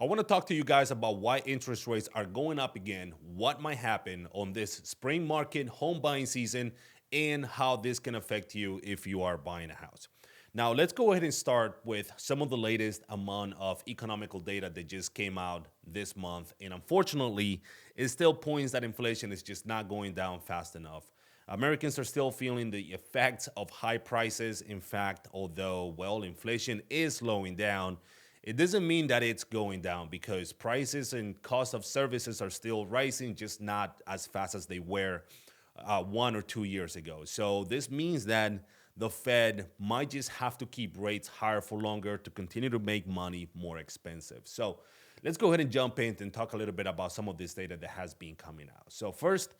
I want to talk to you guys about why interest rates are going up again, what might happen on this spring market home buying season, and how this can affect you if you are buying a house. Now, let's go ahead and start with some of the latest amount of economical data that just came out this month. And unfortunately, it still points that inflation is just not going down fast enough. Americans are still feeling the effects of high prices. In fact, although, well, inflation is slowing down, it doesn't mean that it's going down because prices and cost of services are still rising, just not as fast as they were 1 or 2 years ago. So this means that the Fed might just have to keep rates higher for longer to continue to make money more expensive. So let's go ahead and jump in and talk a little bit about some of this data that has been coming out. So first,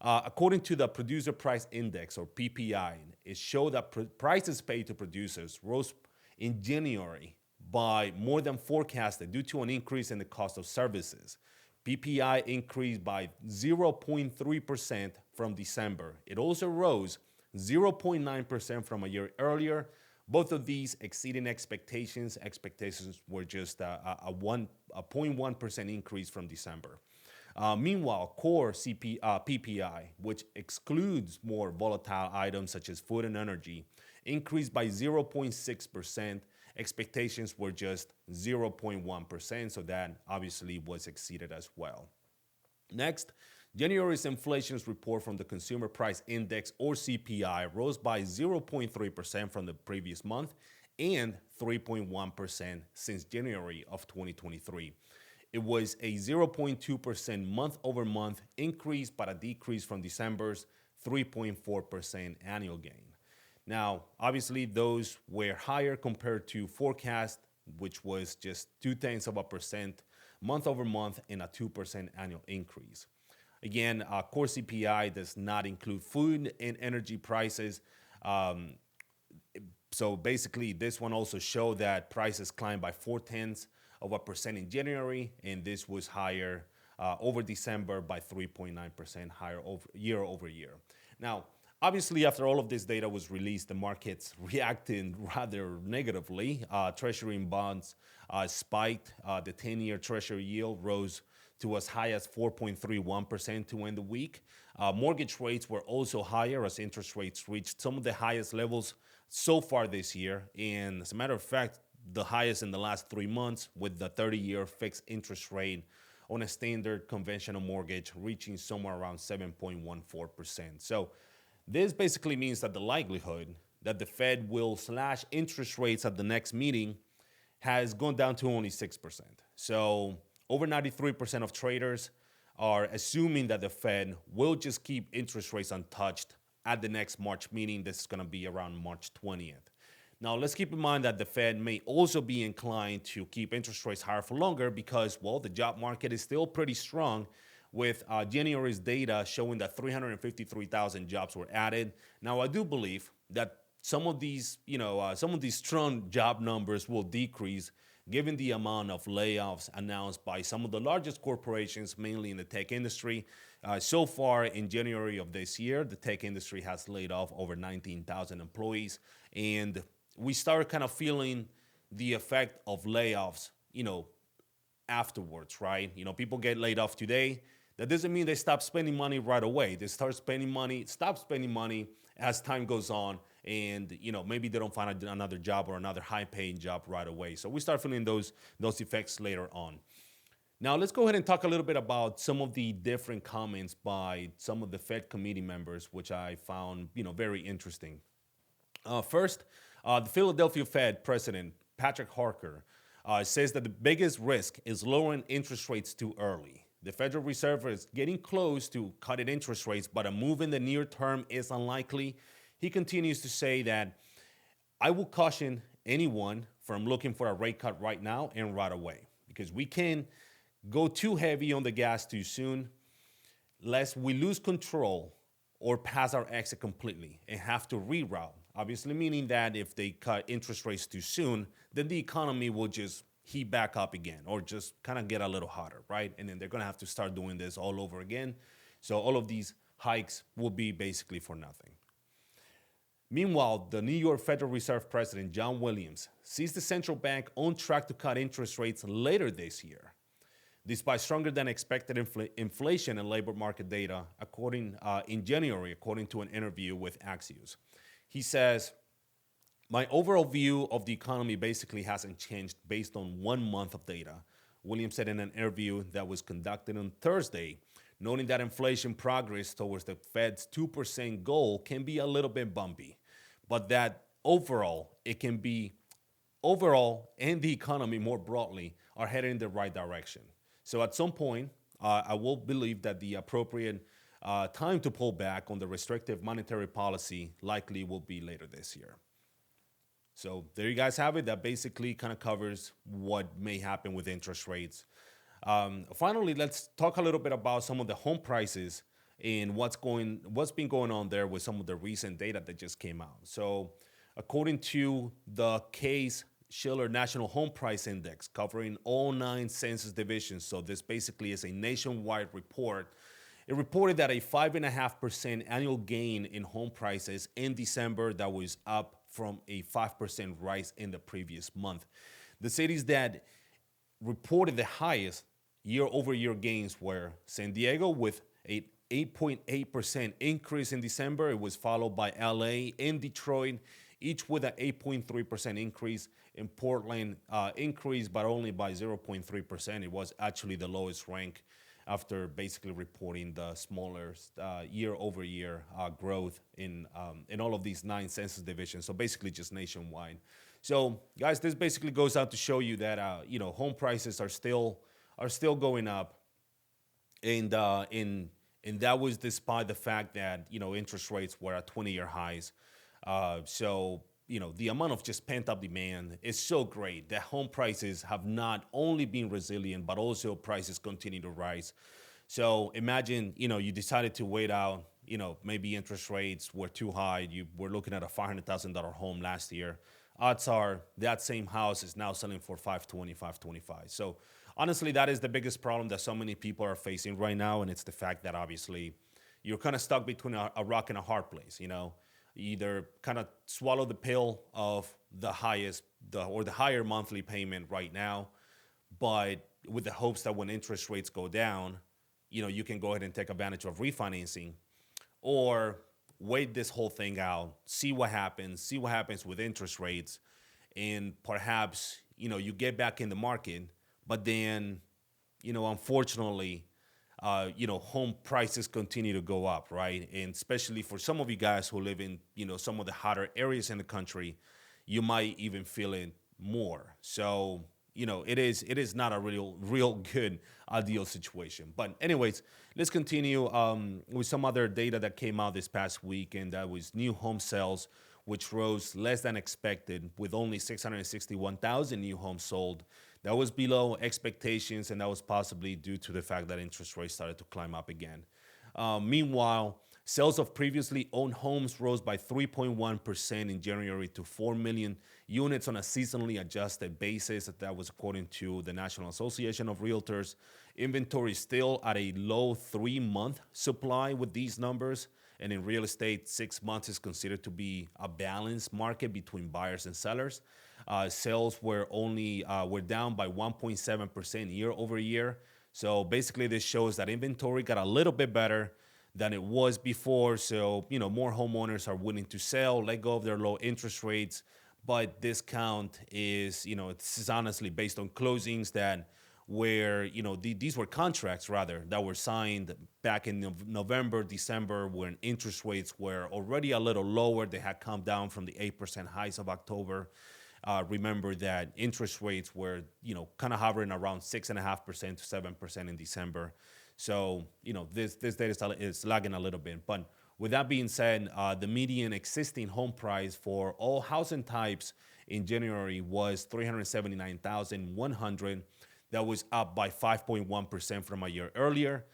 according to the Producer Price Index or PPI, it showed that prices paid to producers rose in January by more than forecasted due to an increase in the cost of services. PPI increased by 0.3% from December. It also rose 0.9% from a year earlier. Both of these exceeding expectations. Expectations were just a 0.1% increase from December. Meanwhile, core PPI, which excludes more volatile items such as food and energy, increased by 0.6%. Expectations were just 0.1%, so that obviously was exceeded as well. Next, January's inflation report from the Consumer Price Index or CPI rose by 0.3% from the previous month and 3.1% since January of 2023. It was a 0.2% month over month increase, but a decrease from December's 3.4% annual gain. Now, obviously, those were higher compared to forecast, which was just 0.2% month over month and a 2% annual increase. Again, core CPI does not include food and energy prices. So basically, this one also showed that prices climbed by 0.4% in January, and this was higher over December by 3.9% higher year over year. Now, obviously, after all of this data was released, the markets reacted rather negatively. Treasury and bonds spiked. The 10-year Treasury yield rose to as high as 4.31% to end the week. Mortgage rates were also higher as interest rates reached some of the highest levels so far this year. And as a matter of fact, the highest in the last 3 months, with the 30-year fixed interest rate on a standard conventional mortgage reaching somewhere around 7.14%. So this basically means that the likelihood that the Fed will slash interest rates at the next meeting has gone down to only 6%. So over 93% of traders are assuming that the Fed will just keep interest rates untouched at the next March meeting. This is going to be around March 20th. Now, let's keep in mind that the Fed may also be inclined to keep interest rates higher for longer because, well, the job market is still pretty strong, with January's data showing that 353,000 jobs were added. Now, I do believe that some of these strong job numbers will decrease given the amount of layoffs announced by some of the largest corporations, mainly in the tech industry. So far in January of this year, the tech industry has laid off over 19,000 employees, and we start kind of feeling the effect of layoffs, afterwards, right? People get laid off today. That doesn't mean they stop spending money right away. They stop spending money as time goes on, and maybe they don't find another job or another high-paying job right away. So we start feeling those effects later on. Now let's go ahead and talk a little bit about some of the different comments by some of the Fed committee members, which I found very interesting. First, the Philadelphia Fed President Patrick Harker says that the biggest risk is lowering interest rates too early. The Federal Reserve is getting close to cutting interest rates, but a move in the near term is unlikely. He continues to say that I will caution anyone from looking for a rate cut right now and right away, because we can go too heavy on the gas too soon, lest we lose control or pass our exit completely and have to reroute. Obviously, meaning that if they cut interest rates too soon, then the economy will just heat back up again or just kind of get a little hotter, right? And then they're going to have to start doing this all over again. So all of these hikes will be basically for nothing. Meanwhile, the New York Federal Reserve President John Williams sees the central bank on track to cut interest rates later this year, despite stronger than expected inflation and labor market data according in January, according to an interview with Axios. He says, "My overall view of the economy basically hasn't changed based on 1 month of data," Williams said in an interview that was conducted on Thursday, noting that inflation progress towards the Fed's 2% goal can be a little bit bumpy, but that overall and the economy more broadly are headed in the right direction. So at some point, I will believe that the appropriate time to pull back on the restrictive monetary policy likely will be later this year. So there you guys have it. That basically kind of covers what may happen with interest rates. Finally, let's talk a little bit about some of the home prices and what's been going on there with some of the recent data that just came out. So according to the Case Shiller National Home Price Index covering all 9 census divisions, so this basically is a nationwide report. It reported that a 5.5% annual gain in home prices in December that was up from a 5% rise in the previous month. The cities that reported the highest year-over-year gains were San Diego with an 8.8% increase in December. It was followed by LA and Detroit, each with an 8.3% increase. In Portland, increased, but only by 0.3%. It was actually the lowest rank after basically reporting the smaller year-over-year growth in all of these 9 census divisions. So basically just nationwide. So guys, this basically goes out to show you that home prices are still going up, and that was despite the fact that interest rates were at 20-year highs. So the amount of just pent up demand is so great that home prices have not only been resilient, but also prices continue to rise. So imagine, you decided to wait out, maybe interest rates were too high. You were looking at a $500,000 home last year. Odds are that same house is now selling for 520, 525. So honestly, that is the biggest problem that so many people are facing right now. And it's the fact that obviously you're kind of stuck between a rock and a hard place, either kind of swallow the pill of the higher monthly payment right now, but with the hopes that when interest rates go down, you can go ahead and take advantage of refinancing, or wait this whole thing out, see what happens with interest rates, and perhaps, you get back in the market, but then, unfortunately, home prices continue to go up, right? And especially for some of you guys who live in, some of the hotter areas in the country, you might even feel it more. So, it is not a real good ideal situation. But anyways, let's continue with some other data that came out this past week, and that was new home sales, which rose less than expected with only 661,000 new homes sold. That was below expectations, and that was possibly due to the fact that interest rates started to climb up again. Meanwhile, sales of previously owned homes rose by 3.1% in January to 4 million units on a seasonally adjusted basis. That was according to the National Association of Realtors. Inventory is still at a low 3-month supply with these numbers. And in real estate, 6 months is considered to be a balanced market between buyers and sellers. Sales were down by 1.7% year over year. So basically, this shows that inventory got a little bit better than it was before. So, more homeowners are willing to sell, let go of their low interest rates. But this count is, this is honestly based on closings that where, these were contracts rather that were signed back in November, December, when interest rates were already a little lower. They had come down from the 8% highs of October. Remember that interest rates were, kind of hovering around 6.5% to 7% in December. So, this data is lagging a little bit. But with that being said, the median existing home price for all housing types in January was $379,100. That was up by 5.1% from a year earlier.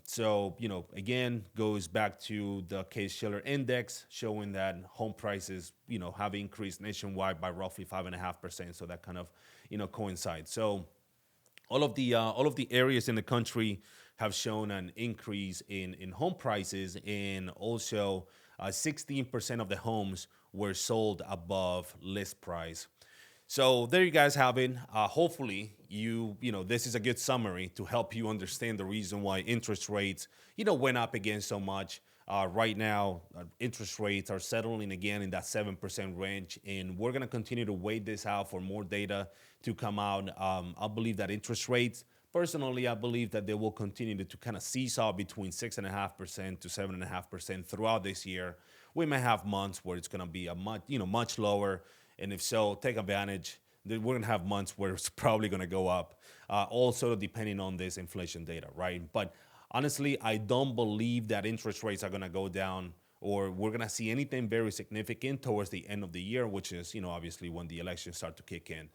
So, again, goes back to the Case-Shiller Index showing that home prices, have increased nationwide by roughly 5.5%. So that kind of, coincides. So all of the areas in the country have shown an increase in home prices, and also 16% of the homes were sold above list price. So there you guys have it. Hopefully you know this is a good summary to help you understand the reason why interest rates went up again so much. Right now, interest rates are settling again in that 7% range, and we're gonna continue to wait this out for more data to come out. I believe that interest rates, personally, I believe that they will continue to kind of seesaw between 6.5% to 7.5% throughout this year. We may have months where it's gonna be a much lower, and if so, take advantage. We're gonna have months where it's probably gonna go up. Also, depending on this inflation data, right? But honestly, I don't believe that interest rates are gonna go down or we're gonna see anything very significant towards the end of the year, which is obviously when the elections start to kick in.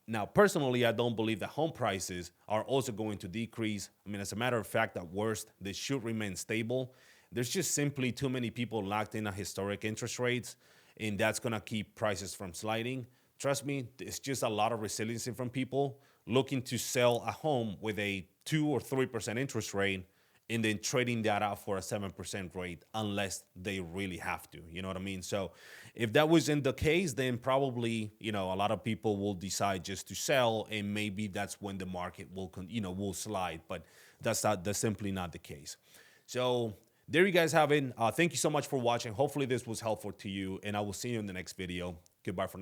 Now, personally, I don't believe that home prices are also going to decrease. I mean, as a matter of fact, at worst, they should remain stable. There's just simply too many people locked in at historic interest rates, and that's gonna keep prices from sliding. Trust me, it's just a lot of resiliency from people looking to sell a home with a 2 or 3% interest rate and then trading that out for a 7% rate unless they really have to. You know what I mean? So if that wasn't the case, then probably, a lot of people will decide just to sell, and maybe that's when the market will slide, but that's simply not the case. So there you guys have it. Thank you so much for watching. Hopefully this was helpful to you, and I will see you in the next video. Goodbye for now.